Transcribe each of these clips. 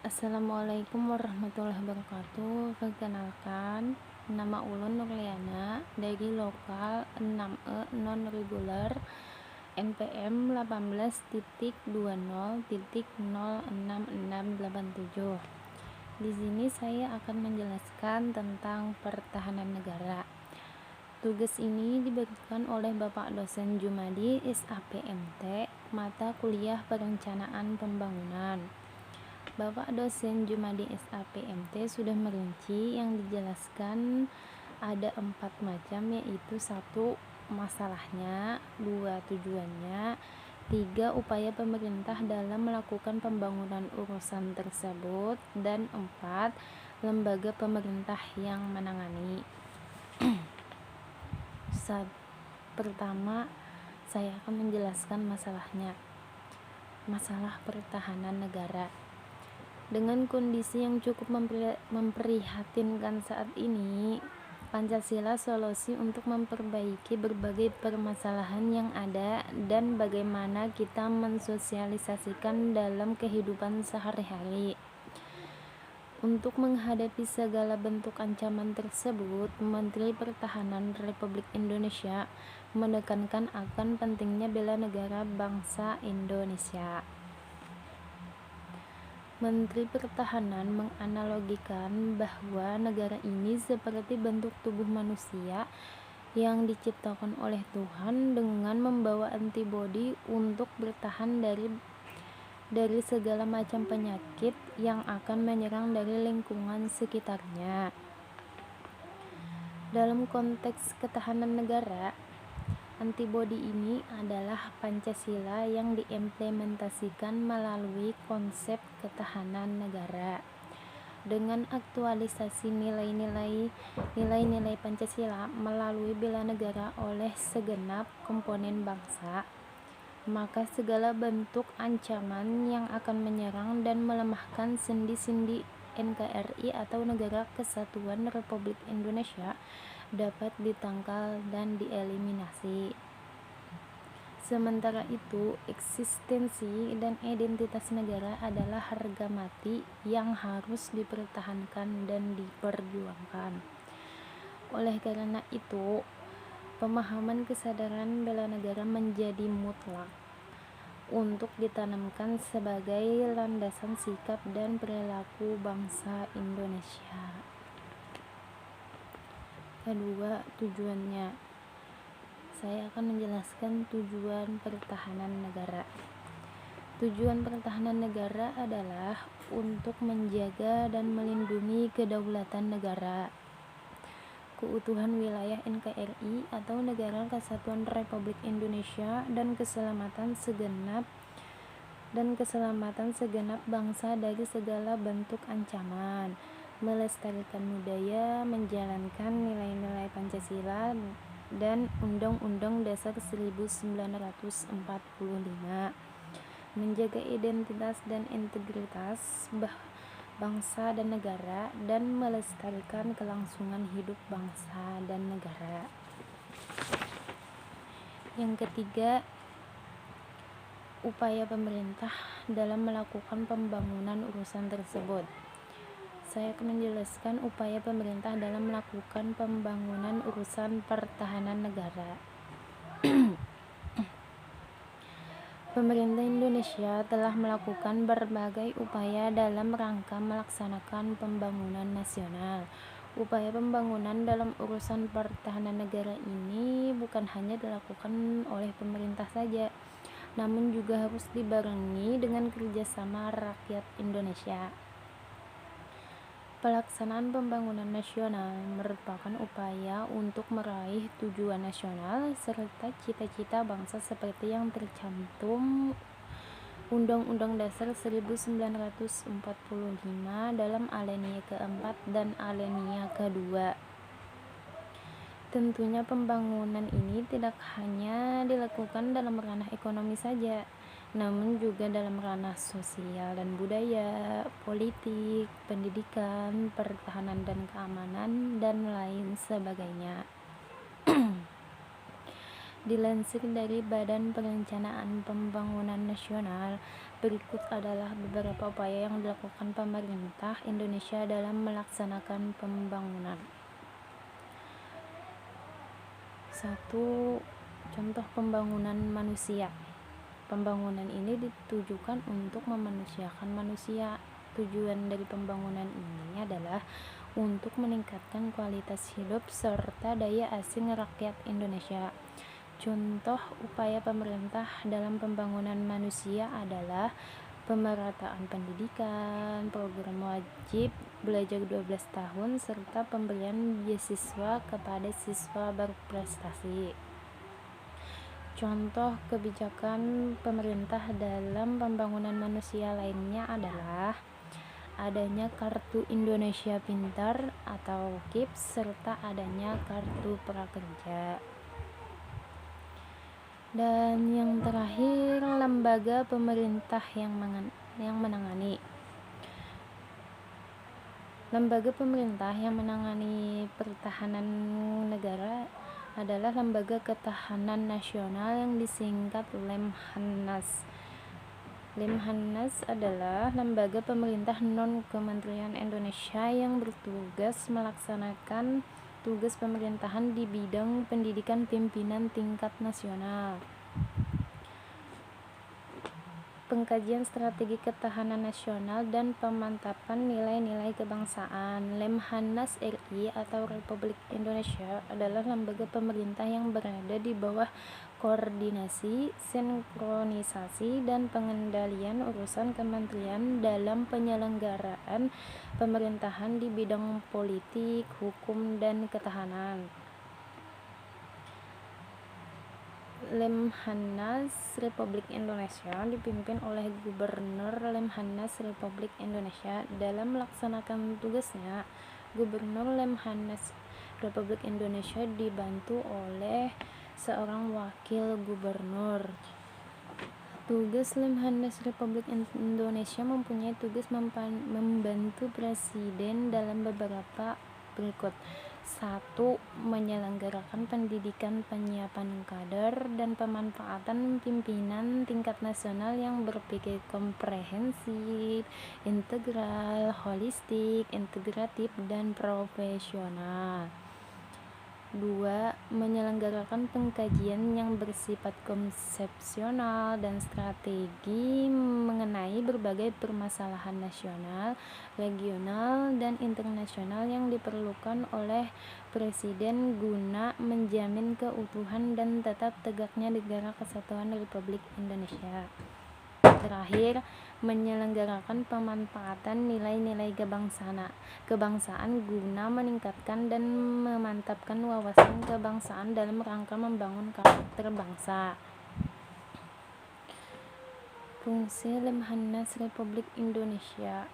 Assalamualaikum warahmatullahi wabarakatuh. Perkenalkan, nama Ulun Nurliana dari lokal 6E non reguler NPM 18.20.06687. Di sini saya akan menjelaskan tentang pertahanan negara. Tugas ini diberikan oleh Bapak Dosen Jumadi SAPMT, mata kuliah Perencanaan Pembangunan. Bapak Dosen Jumadi SAPMT sudah merinci yang dijelaskan ada 4 macam, yaitu 1. Masalahnya, 2. Tujuannya, 3. Upaya pemerintah dalam melakukan pembangunan urusan tersebut, dan 4. Lembaga pemerintah yang menangani. Pertama, saya akan menjelaskan masalahnya. Masalah pertahanan negara. Dengan kondisi yang cukup memprihatinkan saat ini, Pancasila solusi untuk memperbaiki berbagai permasalahan yang ada dan bagaimana kita mensosialisasikan dalam kehidupan sehari-hari. Untuk menghadapi segala bentuk ancaman tersebut, Menteri Pertahanan Republik Indonesia menekankan akan pentingnya bela negara bangsa Indonesia. Menteri Pertahanan menganalogikan bahwa negara ini seperti bentuk tubuh manusia yang diciptakan oleh Tuhan dengan membawa antibodi untuk bertahan dari segala macam penyakit yang akan menyerang dari lingkungan sekitarnya. Dalam konteks ketahanan negara, antibodi ini adalah Pancasila yang diimplementasikan melalui konsep ketahanan negara. Dengan aktualisasi nilai-nilai Pancasila melalui bela negara oleh segenap komponen bangsa, maka segala bentuk ancaman yang akan menyerang dan melemahkan sendi-sendi NKRI atau Negara Kesatuan Republik Indonesia dapat ditangkal dan dieliminasi. Sementara itu, eksistensi dan identitas negara adalah harga mati yang harus dipertahankan dan diperjuangkan. Oleh karena itu, pemahaman kesadaran bela negara menjadi mutlak untuk ditanamkan sebagai landasan sikap dan perilaku bangsa Indonesia. Kedua, tujuannya. Saya akan menjelaskan tujuan pertahanan negara. Tujuan pertahanan negara adalah untuk menjaga dan melindungi kedaulatan negara, keutuhan wilayah NKRI atau Negara Kesatuan Republik Indonesia, dan keselamatan segenap bangsa dari segala bentuk ancaman, melestarikan budaya, menjalankan nilai-nilai Pancasila dan Undang-Undang Dasar 1945, menjaga identitas dan integritas bangsa dan negara, dan melestarikan kelangsungan hidup bangsa dan negara. Yang ketiga, upaya pemerintah dalam melakukan pembangunan urusan tersebut. Saya akan menjelaskan upaya pemerintah dalam melakukan pembangunan urusan pertahanan negara. Pemerintah Indonesia telah melakukan berbagai upaya dalam rangka melaksanakan pembangunan nasional. Upaya pembangunan dalam urusan pertahanan negara ini bukan hanya dilakukan oleh pemerintah saja, namun juga harus dibarengi dengan kerjasama rakyat Indonesia. Pelaksanaan pembangunan nasional merupakan upaya untuk meraih tujuan nasional serta cita-cita bangsa seperti yang tercantum Undang-Undang Dasar 1945 dalam alinea keempat dan alinea kedua. Tentunya pembangunan ini tidak hanya dilakukan dalam ranah ekonomi saja, namun juga dalam ranah sosial dan budaya, politik, pendidikan, pertahanan dan keamanan, dan lain sebagainya. Dilansir dari Badan Perencanaan Pembangunan Nasional, Berikut adalah beberapa upaya yang dilakukan pemerintah Indonesia dalam melaksanakan pembangunan. 1. Contoh pembangunan manusia. Pembangunan ini ditujukan untuk memanusiakan manusia. Tujuan dari pembangunan ini adalah untuk meningkatkan kualitas hidup serta daya asing rakyat Indonesia. Contoh upaya pemerintah dalam pembangunan manusia adalah pemerataan pendidikan, program wajib belajar 12 tahun, serta pemberian beasiswa kepada siswa berprestasi. Contoh kebijakan pemerintah dalam pembangunan manusia lainnya adalah adanya Kartu Indonesia Pintar atau KIPS, serta adanya Kartu Prakerja. Dan yang terakhir, lembaga pemerintah yang menangani. Lembaga pemerintah yang menangani pertahanan negara adalah Lembaga Ketahanan Nasional yang disingkat Lemhanas. Lemhanas adalah lembaga pemerintah non-kementerian Indonesia yang bertugas melaksanakan tugas pemerintahan di bidang pendidikan pimpinan tingkat nasional, pengkajian strategi ketahanan nasional, dan pemantapan nilai-nilai kebangsaan. Lemhanas RI atau Republik Indonesia adalah lembaga pemerintah yang berada di bawah koordinasi, sinkronisasi, dan pengendalian urusan kementerian dalam penyelenggaraan pemerintahan di bidang politik, hukum, dan ketahanan. Lemhanas Republik Indonesia dipimpin oleh Gubernur Lemhanas Republik Indonesia. Dalam melaksanakan tugasnya, Gubernur Lemhanas Republik Indonesia dibantu oleh seorang wakil gubernur. Tugas Lemhanas Republik Indonesia mempunyai tugas membantu Presiden dalam beberapa berikut. 1. Menyelenggarakan pendidikan penyiapan kader dan pemanfaatan pimpinan tingkat nasional yang berpikir komprehensif, integral, holistik, integratif, dan profesional. 2. Menyelenggarakan pengkajian yang bersifat konsepsional dan strategi mengenai berbagai permasalahan nasional, regional, dan internasional yang diperlukan oleh Presiden guna menjamin keutuhan dan tetap tegaknya Negara Kesatuan Republik Indonesia. Terakhir, menyelenggarakan pemanfaatan nilai-nilai kebangsaan guna meningkatkan dan memantapkan wawasan kebangsaan dalam rangka membangun karakter bangsa. Fungsi Lemhanas Republik Indonesia.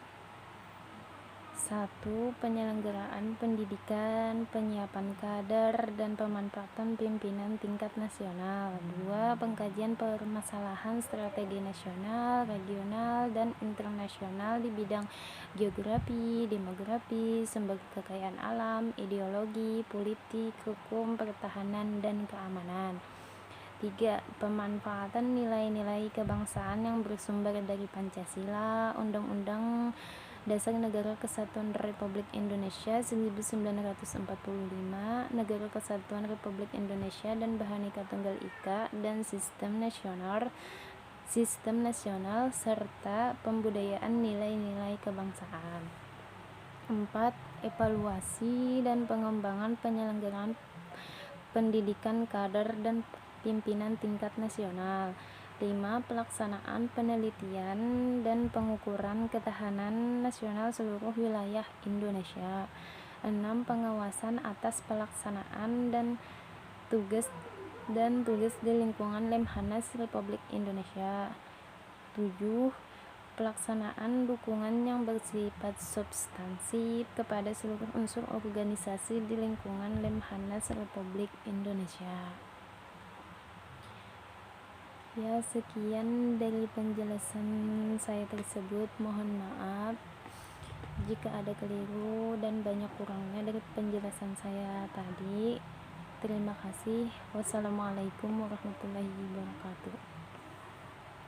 1. Penyelenggaraan pendidikan, penyiapan kader, dan pemanfaatan pimpinan tingkat nasional. 2. Pengkajian permasalahan strategi nasional, regional, dan internasional di bidang geografi, demografi, sumber kekayaan alam, ideologi, politik, hukum, pertahanan, dan keamanan. 3. Pemanfaatan nilai-nilai kebangsaan yang bersumber dari Pancasila, Undang-Undang Dasar Negara Kesatuan Republik Indonesia 1945, Negara Kesatuan Republik Indonesia dan Bhinneka Tunggal Ika, dan sistem nasional serta pembudayaan nilai-nilai kebangsaan. 4. Evaluasi dan pengembangan penyelenggaraan pendidikan kader dan pimpinan tingkat nasional. 5. Pelaksanaan penelitian dan pengukuran ketahanan nasional seluruh wilayah Indonesia. 6. Pengawasan atas pelaksanaan dan tugas di lingkungan Lemhanas Republik Indonesia. 7. Pelaksanaan dukungan yang bersifat substansif kepada seluruh unsur organisasi di lingkungan Lemhanas Republik Indonesia. Ya, sekian dari penjelasan saya tersebut. Mohon maaf jika ada keliru dan banyak kurangnya dari penjelasan saya tadi. Terima kasih. Wassalamualaikum warahmatullahi wabarakatuh.